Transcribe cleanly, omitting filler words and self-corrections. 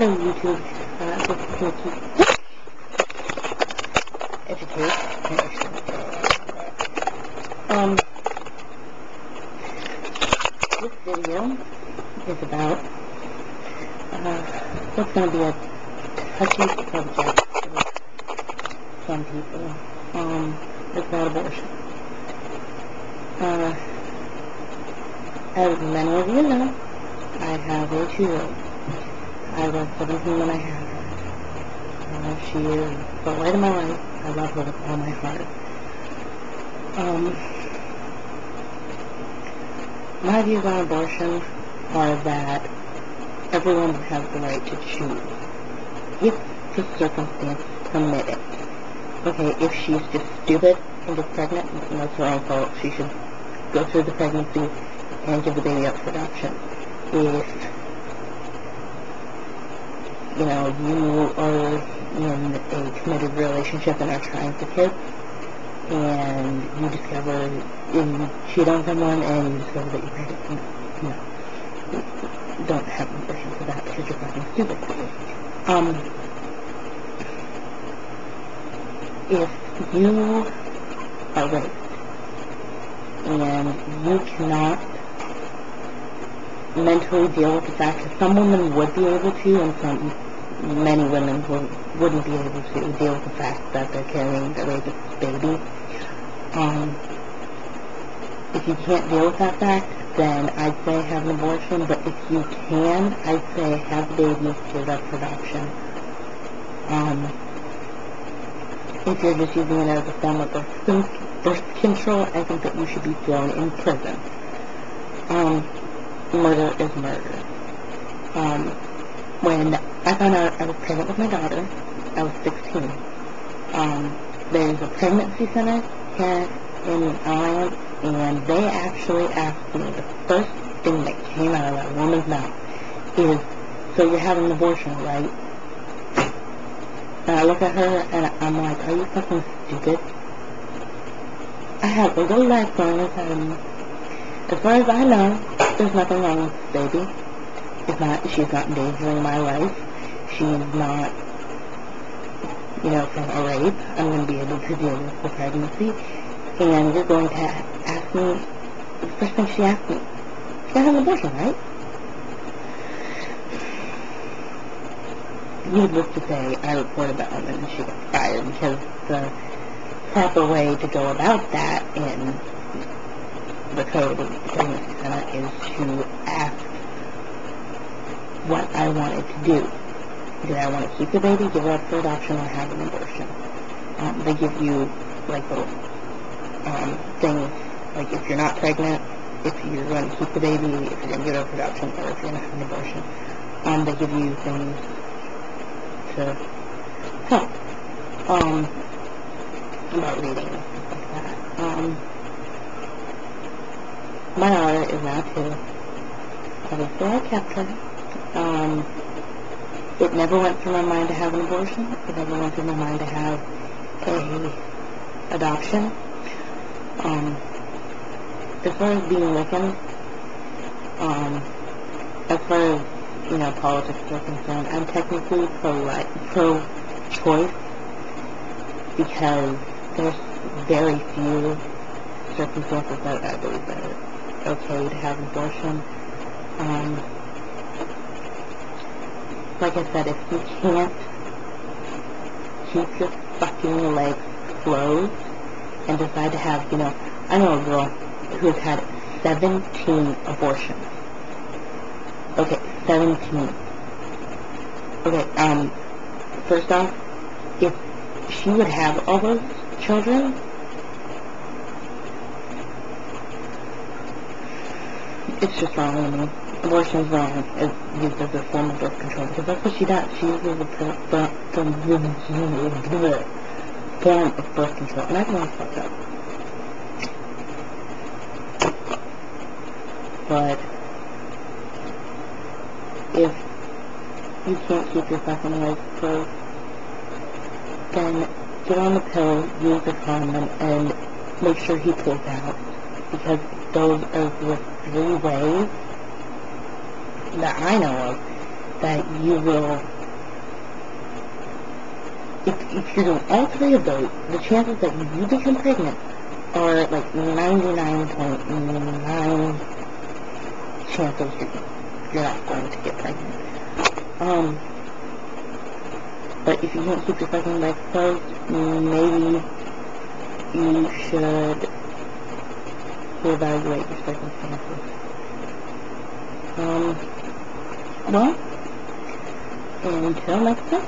Hello, YouTube. This is Nikki. Educate. This video is about what's going to be a touchy subject for some people. It's about abortion. As many of you know, I have a 2-year-old. I was 17 when I had her. She is the light of my life. I love her with all my heart. My views on abortion are that everyone has the right to choose, if the circumstances permit it. Okay, if she's just stupid and gets pregnant, that's her own fault. She should go through the pregnancy and give the baby up for adoption. If you are in a committed relationship and are trying for kids, and you discover, and cheat on someone, and you discover that you're pregnant, no, don't have an abortion for that because you're fucking stupid. If you are raped and you cannot mentally deal with the fact that some women would be able to, and many women wouldn't be able to deal with the fact that they're carrying a raped baby. If you can't deal with that fact, then I'd say have an abortion, but if you can, I'd say have the baby, give it up for adoption. If you're just using it as a form of birth control, I think that you should be thrown in prison. Murder is murder. When I found out I was pregnant with my daughter, I was 16. There's a pregnancy center here in Ireland, and they actually asked me, the first thing that came out of that woman's mouth is, so you're having an abortion, right? And I look at her and I'm like, are you fucking stupid? I have a little life going inside of me. As far as I know, there's nothing wrong with this baby. She's not endangering my life. She's not, from a rape. I'm going to be able to deal with the pregnancy. And you're going to ask me, the first thing she asked me, she's going to have an abortion, right? Needless to say, I reported that woman and she got fired, because the proper way to go about that in the code of the pregnancy center is to ask what I wanted to do. Did I want to keep the baby, give it up for adoption, or have an abortion? They give you little things, like if you're not pregnant, if you're going to keep the baby, if you're going to give it up for adoption, or if you're going to have an abortion. They give you things to help about reading and stuff like that. My daughter is now 2. Obviously, I kept her. It never went through my mind to have an abortion. It never went through my mind to have a adoption. As far as being Wiccan, as far as politics are concerned, I'm technically pro-choice, because there's very few circumstances that I believe that it's okay to have an abortion. Like I said, if you can't keep your fucking legs closed and decide to have, I know a girl who has had 17 abortions. Okay, 17. Okay, first off, if she would have all those children, it's just wrong to me. Abortion is wrong. It's used as a form of birth control, because that's what she does. She uses a form of birth control, and I think that's fucked up. But if you can't keep your fucking legs closed, then get on the pill, use the condom, and make sure he pulls out, because those are the 3 ways that I know of that you will, if you're doing all three of those, the chances that you become pregnant are like 99.9 chances you're not going to get pregnant. But if you can't keep your fucking legs closed, maybe you should reevaluate your circumstances. Well, until next time.